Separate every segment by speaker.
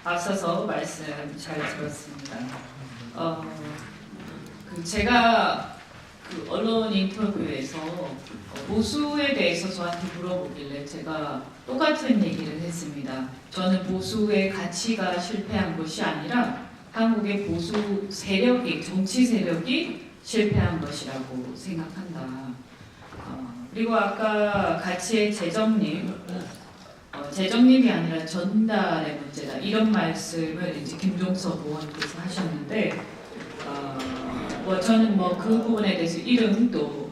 Speaker 1: 앞서서 말씀 잘 들었습니다. 제가 언론 인터뷰에서 보수에 대해서 저한테 물어보길래 제가 똑같은 얘기를 했습니다. 저는 보수의 가치가 실패한 것이 아니라 한국의 보수 세력이, 정치 세력이 실패한 것이라고 생각한다. 그리고 아까 가치의 재정립이 아니라 전달의 문제다, 이런 말씀을 이제 김종석 의원께서 하셨는데, 저는 그 부분에 대해서 이름도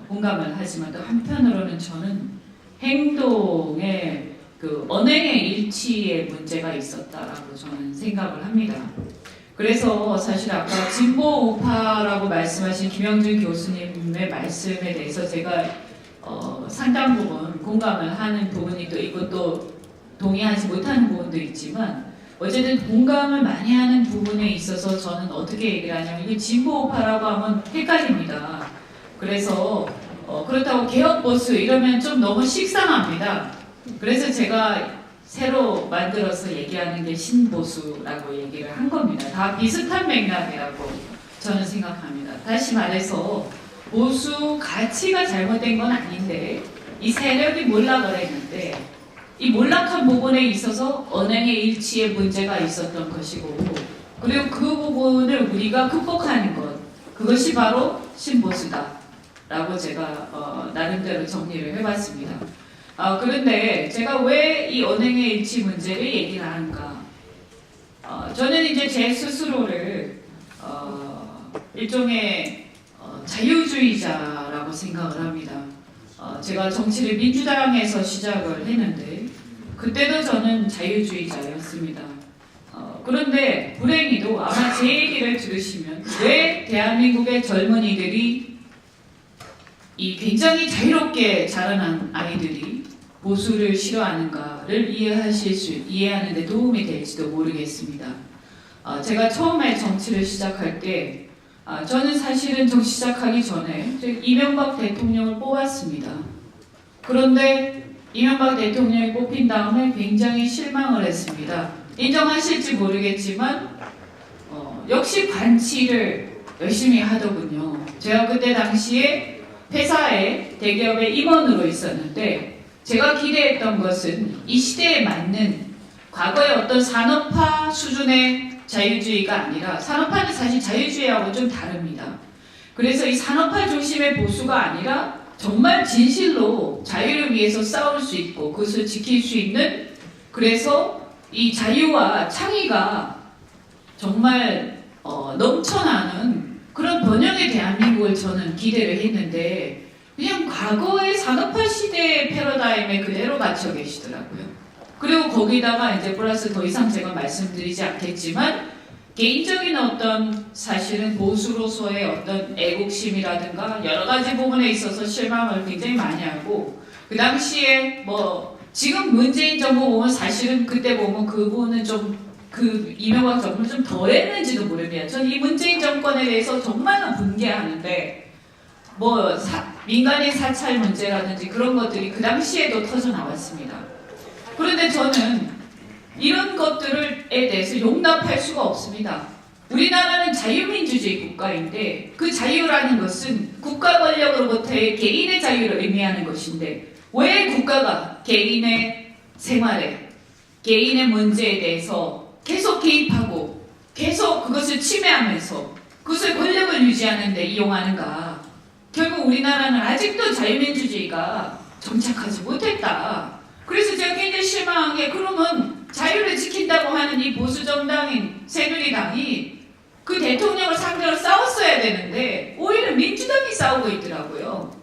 Speaker 1: 공감을 하지만 또 한편으로는 저는 행동의 언행의 일치에 문제가 있었다라고 저는 생각을 합니다. 그래서 사실 아까 진보 우파라고 말씀하신 김영준 교수님의 말씀에 대해서 제가 상당 부분 공감을 하는 부분이 또 있고 또 동의하지 못하는 부분도 있지만, 어쨌든 공감을 많이 하는 부분에 있어서 저는 어떻게 얘기를 하냐면, 이게 진보 우파라고 하면 헷갈립니다. 그래서 그렇다고 개혁 보수 이러면 좀 너무 식상합니다. 그래서 제가 새로 만들어서 얘기하는 게 신보수라고 얘기를 한 겁니다. 다 비슷한 맥락이라고 저는 생각합니다. 다시 말해서 보수 가치가 잘못된 건 아닌데 이 세력이 몰락을 했는데, 이 몰락한 부분에 있어서 언행의 일치에 문제가 있었던 것이고, 그리고 그 부분을 우리가 극복하는 것, 그것이 바로 신보수다 라고 제가 나름대로 정리를 해봤습니다. 그런데 제가 왜 이 언행의 일치 문제를 얘기를 하는가? 저는 이제 제 스스로를 일종의 자유주의자라고 생각을 합니다. 제가 정치를 민주당에서 시작을 했는데 그때도 저는 자유주의자였습니다. 그런데 불행히도 아마 제 얘기를 들으시면 왜 대한민국의 젊은이들이, 이 굉장히 자유롭게 자라난 아이들이 보수를 싫어하는가를 이해하는 데 도움이 될지도 모르겠습니다. 제가 처음에 정치를 시작할 때 저는 사실은 정치 시작하기 전에 이명박 대통령을 뽑았습니다. 그런데 이명박 대통령이 뽑힌 다음에 굉장히 실망을 했습니다. 인정하실지 모르겠지만 역시 관치를 열심히 하더군요. 제가 그때 당시에 회사에 대기업의 임원으로 있었는데, 제가 기대했던 것은 이 시대에 맞는 과거의 어떤 산업화 수준의 자유주의가 아니라, 산업화는 사실 자유주의하고 좀 다릅니다. 그래서 이 산업화 중심의 보수가 아니라 정말 진실로 자유를 위해서 싸울 수 있고 그것을 지킬 수 있는, 그래서 이 자유와 창의가 정말 넘쳐나는 그런 번영의 대한민국을 저는 기대를 했는데, 그냥 과거의 산업화 시대의 패러다임에 그대로 갇혀 계시더라고요. 그리고 거기다가 이제 플러스 더 이상 제가 말씀드리지 않겠지만, 개인적인 어떤 사실은 보수로서의 어떤 애국심이라든가 여러 가지 부분에 있어서 실망을 굉장히 많이 하고, 그 당시에 지금 문재인 정부 보면 사실은 그때 보면 그분은 좀 이명박 정부는 좀 덜했는지도 모릅니다. 전 이 문재인 정권에 대해서 정말 분개하는데, 민간인 사찰 문제라든지 그런 것들이 그 당시에도 터져 나왔습니다. 그런데 저는 이런 것들에 대해서 용납할 수가 없습니다. 우리나라는 자유민주주의 국가인데, 그 자유라는 것은 국가 권력으로부터의 개인의 자유를 의미하는 것인데, 왜 국가가 개인의 생활에, 개인의 문제에 대해서 계속 개입하고 계속 그것을 침해하면서 그것을 권력을 유지하는 데 이용하는가? 결국 우리나라는 아직도 자유민주주의가 정착하지 못했다. 그래서 제가 굉장히 실망한 게, 그러면 자유를 지킨다고 하는 이 보수정당인 새누리당이 그 대통령을 상대로 싸웠어야 되는데 오히려 민주당이 싸우고 있더라고요.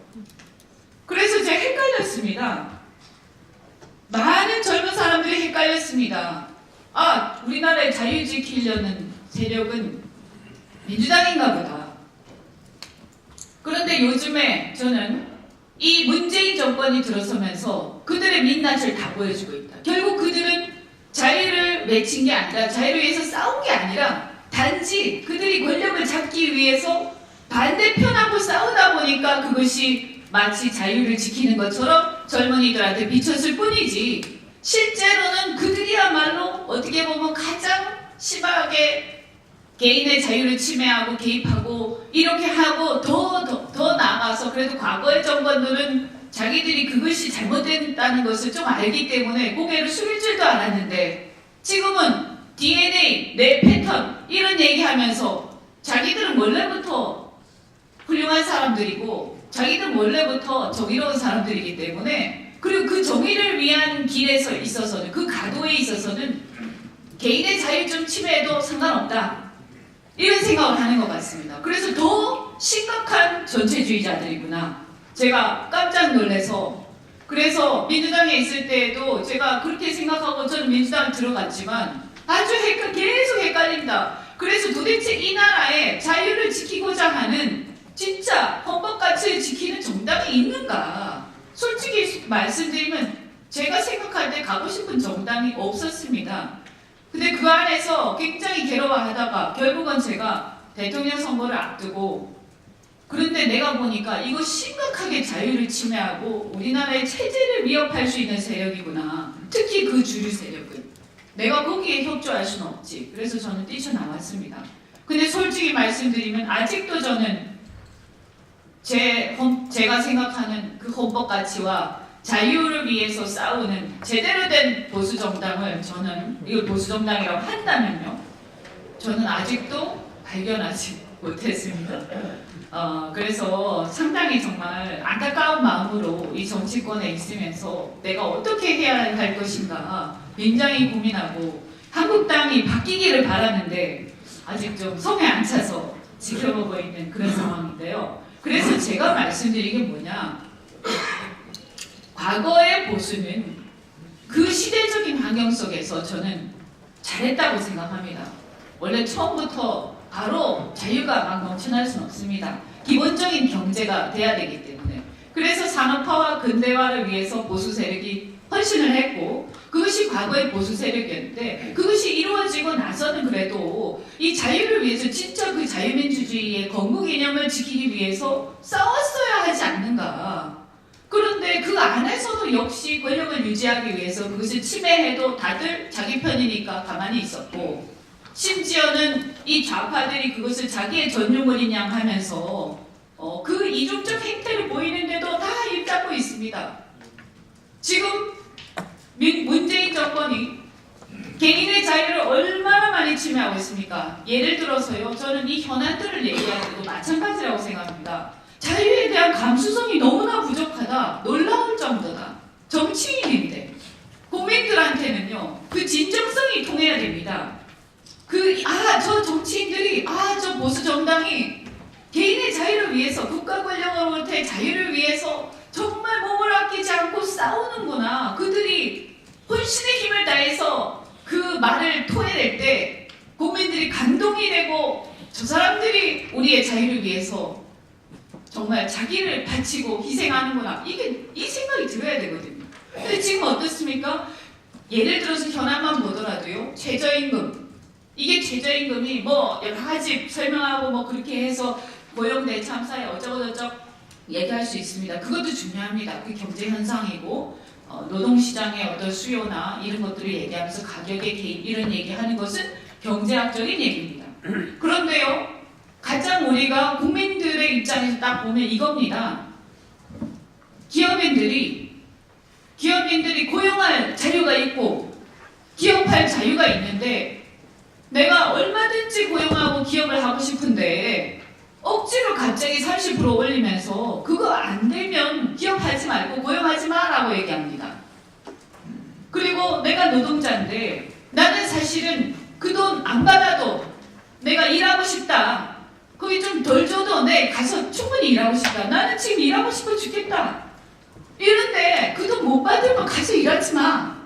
Speaker 1: 그래서 제가 헷갈렸습니다. 많은 젊은 사람들이 헷갈렸습니다. 우리나라의 자유 지키려는 세력은 민주당인가 보다. 그런데 요즘에 저는 이 문재인 정권이 들어서면서 그들의 민낯을 다 보여주고 있다. 결국 그들은 자유를 외친 게 아니라, 자유를 위해서 싸운 게 아니라, 단지 그들이 권력을 잡기 위해서 반대편하고 싸우다 보니까 그것이 마치 자유를 지키는 것처럼 젊은이들한테 비쳤을 뿐이지, 실제로는 그들이야말로 어떻게 보면 가장 심하게 개인의 자유를 침해하고 개입하고 이렇게 하고 더 나아가서 그래도 과거의 정권들은 자기들이 그것이 잘못됐다는 것을 좀 알기 때문에 고개를 숙일 줄도 알았는데 지금은 DNA, 내 패턴 이런 얘기하면서 자기들은 원래부터 훌륭한 사람들이고 자기들은 원래부터 정의로운 사람들이기 때문에 그리고 그 정의를 위한 길에서 있어서는 그 가도에 있어서는 개인의 자유 좀 침해해도 상관없다 이런 생각을 하는 것 같습니다. 그래서 더 심각한 전체주의자들이구나. 제가 깜짝 놀라서 그래서 민주당에 있을 때에도 제가 그렇게 생각하고 저는 민주당 들어갔지만 아주 계속 헷갈린다. 그래서 도대체 이 나라의 자유를 지키고자 하는 진짜 헌법 가치를 지키는 정당이 있는가? 솔직히 말씀드리면 제가 생각할 때 가고 싶은 정당이 없었습니다. 근데 그 안에서 굉장히 괴로워하다가 결국은 제가 대통령 선거를 앞두고 그런데 내가 보니까 이거 심각하게 자유를 침해하고 우리나라의 체제를 위협할 수 있는 세력이구나. 특히 그 주류 세력은. 내가 거기에 협조할 수는 없지. 그래서 저는 뛰쳐나왔습니다. 근데 솔직히 말씀드리면 아직도 저는 제가 생각하는 그 헌법 가치와 자유를 위해서 싸우는 제대로 된 보수 정당을 저는 이걸 보수 정당이라고 한다면요. 저는 아직도 발견하지 못했습니다. 그래서 상당히 정말 안타까운 마음으로 이 정치권에 있으면서 내가 어떻게 해야 할 것인가 굉장히 고민하고 한국당이 바뀌기를 바라는데 아직 좀 성에 안 차서 지켜보고 있는 그런 상황인데요. 그래서 제가 말씀드린 게 뭐냐, 과거의 보수는 그 시대적인 환경 속에서 저는 잘했다고 생각합니다. 원래 처음부터 바로 자유가 막 넘쳐날 수는 없습니다. 기본적인 경제가 돼야 되기 때문에. 그래서 산업화와 근대화를 위해서 보수 세력이 헌신을 했고 그것이 과거의 보수 세력이었는데 그것이 이루어지고 나서는 그래도 이 자유를 위해서 진짜 그 자유민주주의의 건국 이념을 지키기 위해서 싸웠어야 하지 않는가. 그런데 그 안에서도 역시 권력을 유지하기 위해서 그것을 침해해도 다들 자기 편이니까 가만히 있었고 심지어는 이 좌파들이 그것을 자기의 전유물인 양 하면서 그 이중적 행태를 보이는데도 다 입닫고 있습니다. 지금 문재인 정권이 개인의 자유를 얼마나 많이 침해하고 있습니까? 예를 들어서요, 저는 이 현안들을 얘기할 때도 마찬가지라고 생각합니다. 자유에 대한 감수성이 너무나 부족하다, 놀라울 정도다. 정치인인데 국민들한테는요 그 진정성이 통해야 됩니다. 저 정치인들이 저 보수 정당이 개인의 자유를 위해서 국가 권력으로부터의 자유를 위해서 정말 몸을 아끼지 않고 싸우는구나. 그들이 혼신의 힘을 다해서 그 말을 토해낼 때 국민들이 감동이 되고 저 사람들이 우리의 자유를 위해서 정말 자기를 바치고 희생하는구나. 이 생각이 들어야 되거든요. 근데 지금 어떻습니까? 예를 들어서 현안만 보더라도요. 최저임금. 이게 최저임금이 뭐 여러 가지 설명하고 뭐 그렇게 해서 고용 대참사에 어쩌고저쩌고 얘기할 수 있습니다. 그것도 중요합니다. 그 경제 현상이고 노동시장의 어떤 수요나 이런 것들을 얘기하면서 가격의 개입 이런 얘기하는 것은 경제학적인 얘기입니다. 그런데요. 가장 우리가 국민들의 입장에서 딱 보면 이겁니다. 기업인들이 고용할 자유가 있고 기업할 자유가 있는데 내가 얼마든지 고용하고 기업을 하고 싶은데 억지로 갑자기 30% 올리면서 그거 안 되면 기업하지 말고 고용하지 마라고 얘기합니다. 그리고 내가 노동자인데 나는 사실은 그 돈 안 받아도 내가 일하고 싶다. 거기 좀 덜 줘도 내 가서 충분히 일하고 싶다. 나는 지금 일하고 싶어 죽겠다. 이런데 그 돈 못 받으면 가서 일하지 마.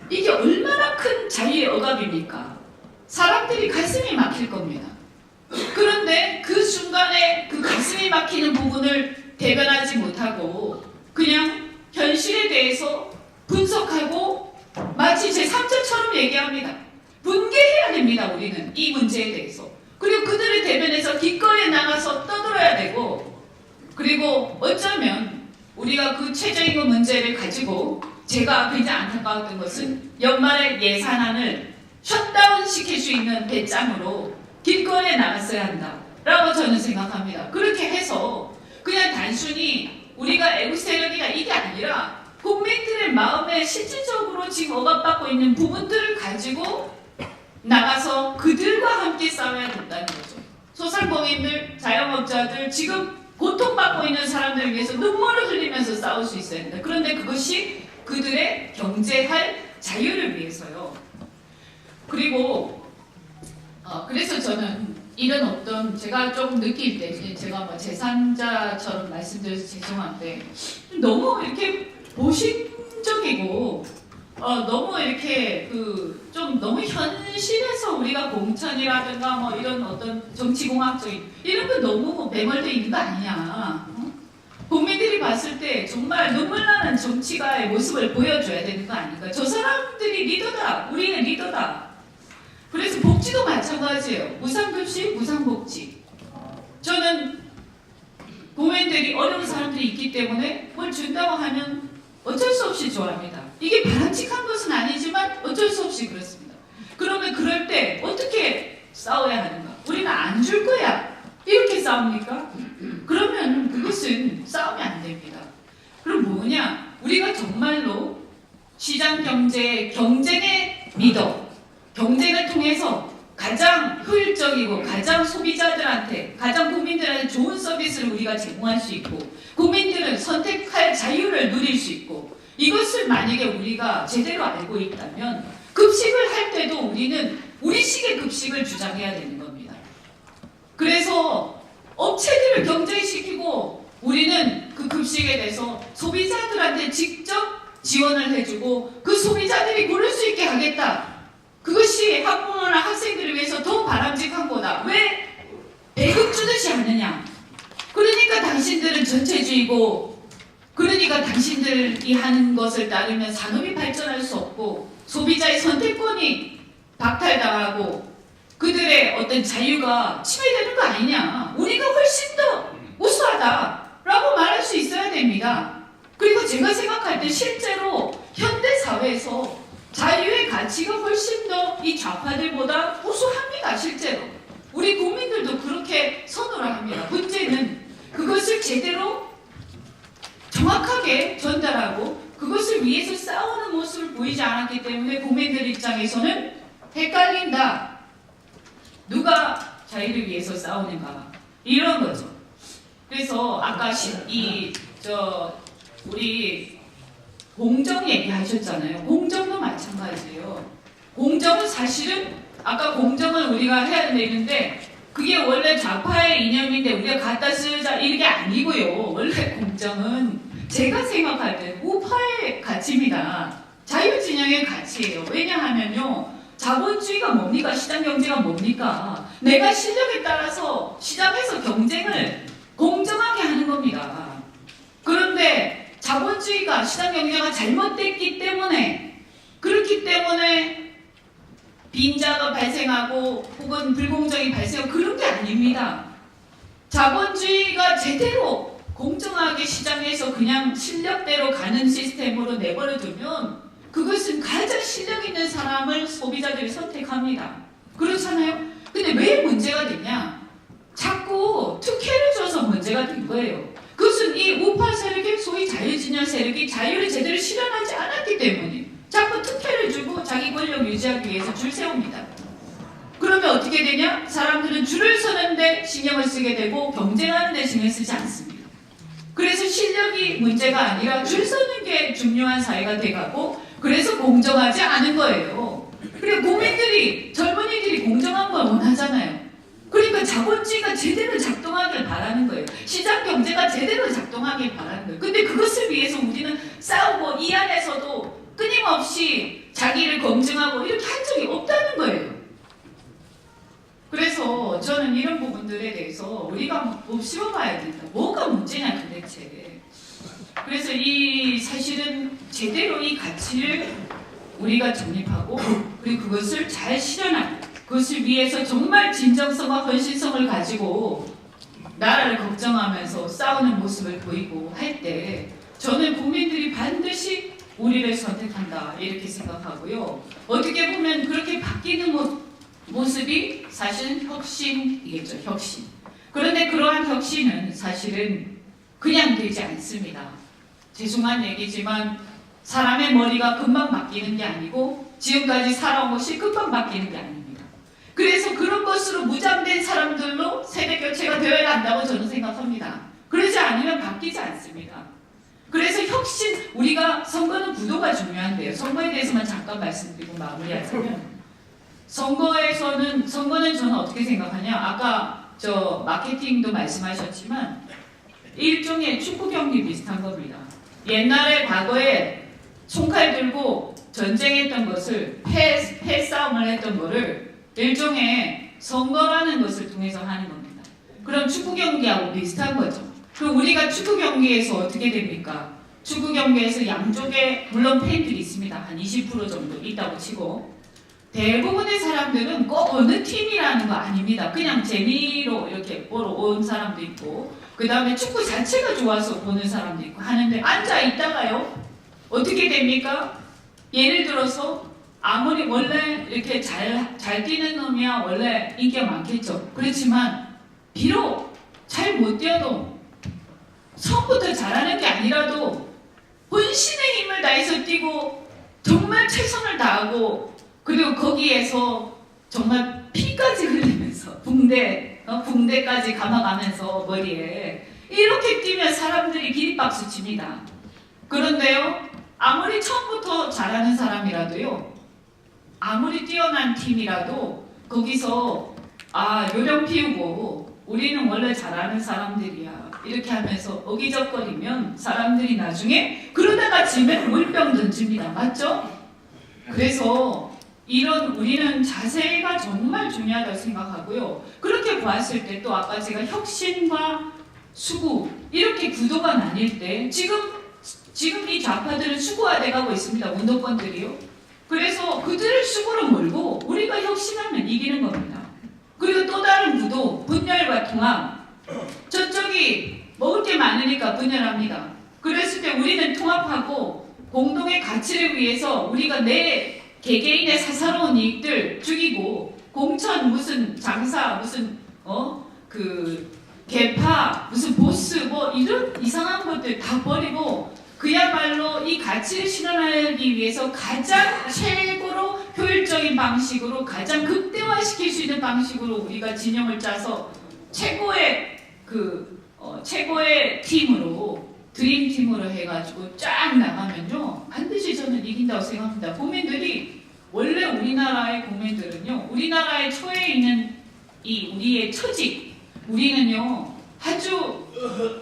Speaker 1: 이게 얼마나 큰 자유의 억압입니까? 사람들이 가슴이 막힐 겁니다. 그런데 그 순간에 그 가슴이 막히는 부분을 대변하지 못하고 그냥 현실에 대해서 분석하고 마치 제3자처럼 얘기합니다. 분개해야 됩니다. 우리는 이 문제에 대해서. 그리고 그들을 대변해서 길거리에 나가서 떠들어야 되고 그리고 어쩌면 우리가 그 최저임금 문제를 가지고 제가 굉장히 안타까웠던 것은 연말에 예산안을 셧다운 시킬 수 있는 배짱으로 길거리에 나갔어야 한다라고 저는 생각합니다. 그렇게 해서 그냥 단순히 우리가 애국 세력이나 이게 아니라 국민들의 마음에 실질적으로 지금 억압받고 있는 부분들을 가지고 나가서 그들과 함께 싸워야 된다는 거죠. 소상공인들, 자영업자들, 지금 고통받고 있는 사람들을 위해서 눈물을 흘리면서 싸울 수 있어야 된다. 그런데 그것이 그들의 경제할 자유를 위해서요. 그리고 그래서 저는 이런 어떤 제가 조금 느낄 때 제가 뭐 제3자처럼 말씀드려서 죄송한데 너무 이렇게 보신적이고 너무 이렇게 좀 너무 현실에서 우리가 공천이라든가 뭐 이런 어떤 정치공학적인 이런 거 너무 매몰돼 있는 거 아니냐. 국민들이 봤을 때 정말 눈물 나는 정치가의 모습을 보여줘야 되는 거 아닌가. 저 사람들이 리더다. 우리는 리더다. 그래서 복지도 마찬가지예요. 무상급식, 무상복지. 저는 국민들이 어려운 사람들이 있기 때문에 뭘 준다고 하면 어쩔 수 없이 좋아합니다. 이게 바람직한 것은 아니지만 어쩔 수 없이 그렇습니다. 그러면 그럴 때 어떻게 싸워야 하는가? 우리는 안 줄 거야. 이렇게 싸웁니까? 그러면 그것은 싸우면 안 됩니다. 그럼 뭐냐? 우리가 정말로 시장 경제, 경쟁의 리더, 경쟁을 통해서 가장 효율적이고 가장 소비자들한테, 가장 국민들한테 좋은 서비스를 우리가 제공할 수 있고 국민들은 선택할 자유를 누릴 수 있고 이것을 만약에 우리가 제대로 알고 있다면 급식을 할 때도 우리는 우리식의 급식을 주장해야 되는 겁니다. 그래서 업체들을 경쟁시키고 우리는 그 급식에 대해서 소비자들한테 직접 지원을 해주고 그 소비자들이 고를 수 있게 하겠다. 그것이 학부모나 학생들을 위해서 더 바람직한 거다. 왜 배급 주듯이 하느냐. 그러니까 당신들은 전체주의고 그러니까 당신들이 하는 것을 따르면 산업이 발전할 수 없고 소비자의 선택권이 박탈당하고 그들의 어떤 자유가 침해되는 거 아니냐. 우리가 훨씬 더 우수하다라고 말할 수 있어야 됩니다. 그리고 제가 생각할 때 실제로 현대 사회에서 자유의 가치가 훨씬 더 이 좌파들보다 우수합니다. 실제로. 우리 국민들도 그렇게 선호를 합니다. 문제는 그것을 제대로 정확하게 전달하고 그것을 위해서 싸우는 모습을 보이지 않았기 때문에 국민들 입장에서는 헷갈린다. 누가 자유를 위해서 싸우는가. 이런 거죠. 그래서 아까 우리 공정 얘기하셨잖아요. 공정도 마찬가지예요. 공정은 사실은 아까 공정을 우리가 해야 되는데 그게 원래 좌파의 이념인데 우리가 갖다 쓰자 이게 아니고요. 원래 공정은 제가 생각할 때 우파의 가치입니다. 자유진영의 가치예요. 왜냐하면요. 자본주의가 뭡니까? 시장경제가 뭡니까? 내가 실력에 따라서 시장에서 경쟁을 공정하게 하는 겁니다. 그런데 자본주의가 시장경제가 잘못됐기 때문에 그렇기 때문에 빈자가 발생하고 혹은 불공정이 발생하고 그런 게 아닙니다. 자본주의가 제대로 공정하게 시장에서 그냥 실력대로 가는 시스템으로 내버려 두면 그것은 가장 실력 있는 사람을 소비자들이 선택합니다. 그렇잖아요? 근데 왜 문제가 되냐? 자꾸 특혜를 줘서 문제가 된 거예요. 그것은 이 우파 세력이 소위 자유진영 세력이 자유를 제대로 실현하지 않았기 때문에 자꾸 특혜를 주고 자기 권력 유지하기 위해서 줄 세웁니다. 그러면 어떻게 되냐? 사람들은 줄을 서는데 신경을 쓰게 되고 경쟁하는 데 신경 쓰지 않습니다. 그래서 실력이 문제가 아니라 줄 서는 게 중요한 사회가 돼가고 그래서 공정하지 않은 거예요. 그리고 국민들이 젊은이들이 공정한 걸 원하잖아요. 그러니까 자본주의가 제대로 작동하길 바라는 거예요. 시장 경제가 제대로 작동하길 바라는 거예요. 근데 그것을 위해서 우리는 싸우고 이 안에서도 끊임없이 자기를 검증하고 이렇게 한 적이 없다는 거예요. 그래서 저는 이런 부분들에 대해서 우리가 곱씹어봐야 된다. 뭐가 문제냐 도대체. 그래서 이 사실은 제대로 이 가치를 우리가 정립하고 그리고 그것을 잘 실현하고 그것을 위해서 정말 진정성과 헌신성을 가지고 나라를 걱정하면서 싸우는 모습을 보이고 할 때 저는 국민들이 반드시 우리를 선택한다 이렇게 생각하고요. 어떻게 보면 그렇게 바뀌는 모습이 사실은 혁신이겠죠. 혁신. 그런데 그러한 혁신은 사실은 그냥 되지 않습니다. 죄송한 얘기지만 사람의 머리가 금방 바뀌는 게 아니고 지금까지 살아온 것이 금방 바뀌는 게 아닙니다. 그래서 그런 것으로 무장된 사람들로 세대 교체가 되어야 한다고 저는 생각합니다. 그러지 않으면 바뀌지 않습니다. 그래서 혁신, 우리가 선거는 구도가 중요한데요. 선거에 대해서만 잠깐 말씀드리고 마무리하자면 선거는 저는 어떻게 생각하냐. 아까 저 마케팅도 말씀하셨지만 일종의 축구 경기 비슷한 겁니다. 옛날에 과거에 총칼 들고 전쟁했던 것을 패싸움을 했던 거를 일종의 선거라는 것을 통해서 하는 겁니다. 그럼 축구 경기하고 비슷한 거죠. 그럼 우리가 축구 경기에서 어떻게 됩니까? 축구 경기에서 양쪽에 물론 팬들이 있습니다. 한 20% 정도 있다고 치고 대부분의 사람들은 꼭 어느 팀이라는 거 아닙니다. 그냥 재미로 이렇게 보러 온 사람도 있고 그 다음에 축구 자체가 좋아서 보는 사람도 있고 하는데 앉아 있다가요 어떻게 됩니까? 예를 들어서 아무리 원래 이렇게 잘 뛰는 놈이야 원래 인기가 많겠죠. 그렇지만 비록 잘 못 뛰어도 처음부터 잘하는 게 아니라도 혼신의 힘을 다해서 뛰고 정말 최선을 다하고 그리고 거기에서 정말 피까지 흘리면서 붕대까지 감아가면서 머리에 이렇게 뛰면 사람들이 기립박수 칩니다. 그런데요 아무리 처음부터 잘하는 사람이라도요 아무리 뛰어난 팀이라도 거기서 요령 피우고 우리는 원래 잘하는 사람들이야 이렇게 하면서 어기적거리면 사람들이 나중에 그러다가 지면 물병 던집니다. 맞죠? 그래서 우리는 자세가 정말 중요하다고 생각하고요. 그렇게 보았을 때 또 아까 제가 혁신과 수구 이렇게 구도가 나뉠 때 지금 이 좌파들은 수구화돼 가고 있습니다. 운동권들이요. 그래서 그들을 수구로 몰고 우리가 혁신하면 이기는 겁니다. 그리고 또 다른 구도 분열과 통합. 저쪽이 먹을 게 많으니까 분열합니다. 그랬을 때 우리는 통합하고 공동의 가치를 위해서 우리가 내 개개인의 사사로운 이익들 죽이고 공천 무슨 장사 무슨 개파 무슨 보스 이런 이상한 것들 다 버리고 그야말로 이 가치를 실현하기 위해서 가장 최고로 효율적인 방식으로 가장 극대화시킬 수 있는 방식으로 우리가 진영을 짜서 최고의 팀으로 드림팀으로 해가지고 쫙 나가면요 반드시 저는 이긴다고 생각합니다. 국민들이 원래 우리나라의 국민들은요 우리나라에 처해 있는 우리의 처직 우리는요 아주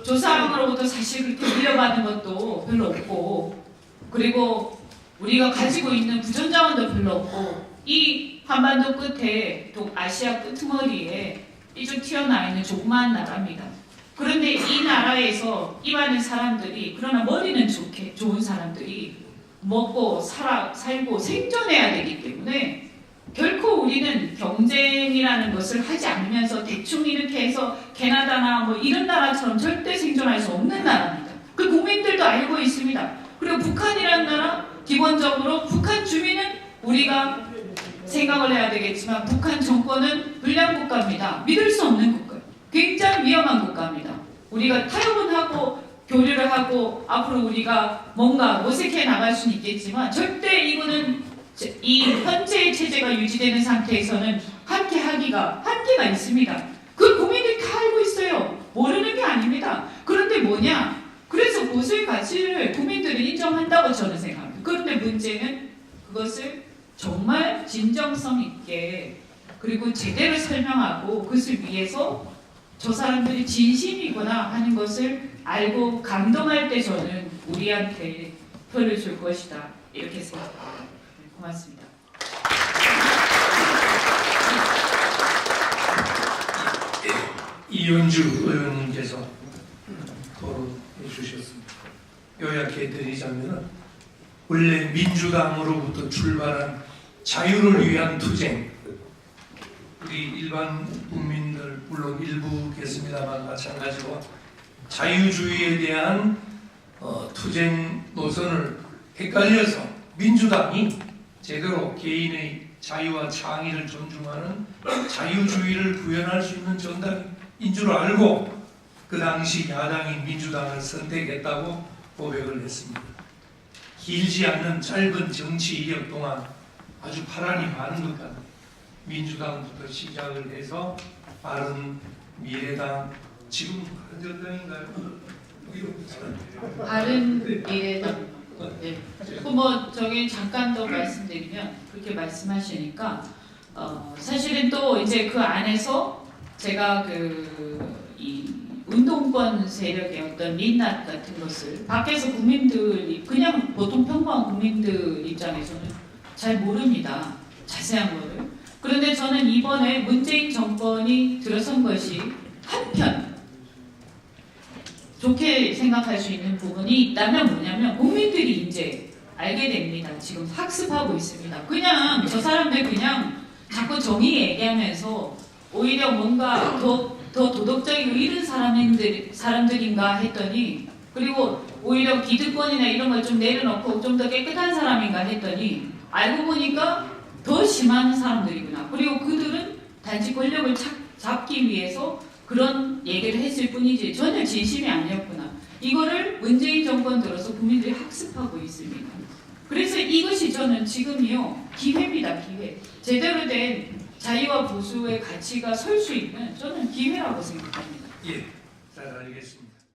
Speaker 1: 조상으로부터 사실 그렇게 물려받은 것도 별로 없고 그리고 우리가 가지고 있는 부전자원도 별로 없고 이 한반도 끝에 또 아시아 끄트머리에 쭉 튀어나와 있는 조그마한 나라입니다. 그런데 이 나라에서 이 많은 사람들이 그러나 머리는 좋은 사람들이 먹고 살고 생존해야 되기 때문에 결코 우리는 경쟁이라는 것을 하지 않으면서 대충 이렇게 해서 캐나다나 이런 나라처럼 절대 생존할 수 없는 나라입니다. 그 국민들도 알고 있습니다. 그리고 북한이라는 나라 기본적으로 북한 주민은 우리가 생각을 해야 되겠지만 북한 정권은 불량 국가입니다. 믿을 수 없는 국가예요. 굉장히 위험한 국가입니다. 우리가 타협은 하고 교류를 하고 앞으로 우리가 뭔가 모색해 나갈 수는 있겠지만 절대 이거는 이 현재의 체제가 유지되는 상태에서는 함께 하기가 한계가 있습니다. 그 국민들이 다 알고 있어요. 모르는 게 아닙니다. 그런데 뭐냐? 그래서 보수의 가치를 국민들이 인정한다고 저는 생각합니다. 그런데 문제는 그것을 정말 진정성 있게 그리고 제대로 설명하고 그것을 위해서 저 사람들이 진심이구나 하는 것을 알고 감동할 때 저는 우리한테 표를 줄 것이다 이렇게 생각합니다. 고맙습니다.
Speaker 2: 이현주 의원님께서 토론해 주셨습니다. 요약해 드리자면 원래 민주당으로부터 출발한 자유를 위한 투쟁 우리 일반 국민들 물론 일부겠습니다만 마찬가지로 자유주의에 대한 투쟁 노선을 헷갈려서 민주당이 제대로 개인의 자유와 창의를 존중하는 자유주의를 구현할 수 있는 정당인 줄 알고 그 당시 야당인 민주당을 선택했다고 고백을 했습니다. 길지 않는 짧은 정치 이력 동안 아주 파란이 많은 것 같아요. 민주당부터 시작을 해서 바른미래당, 지금 바른정당인가요?
Speaker 1: 바른미래당. 네. 저기 잠깐 더 말씀드리면 그렇게 말씀하시니까 사실은 또 이제 그 안에서 제가 이 운동권 세력의 어떤 민낯 같은 것을 밖에서 국민들이 그냥 보통 평범한 국민들 입장에서는 잘 모릅니다. 자세한 거를. 그런데 저는 이번에 문재인 정권이 들어선 것이 한편 좋게 생각할 수 있는 부분이 있다면 뭐냐면 국민들이 이제 알게 됩니다. 지금 학습하고 있습니다. 그냥 저 사람들 그냥 자꾸 정의 얘기하면서 오히려 뭔가 더 도덕적이고 이런 사람들인가 했더니 그리고 오히려 기득권이나 이런 걸 좀 내려놓고 좀 더 깨끗한 사람인가 했더니 알고 보니까 더 심한 사람들이구나. 그리고 그들은 단지 권력을 잡기 위해서 그런 얘기를 했을 뿐이지 전혀 진심이 아니었구나. 이거를 문재인 정권 들어서 국민들이 학습하고 있습니다. 그래서 이것이 저는 지금이요 기회입니다. 기회. 제대로 된 자유와 보수의 가치가 설 수 있는 저는 기회라고 생각합니다.
Speaker 2: 예, 잘 알겠습니다.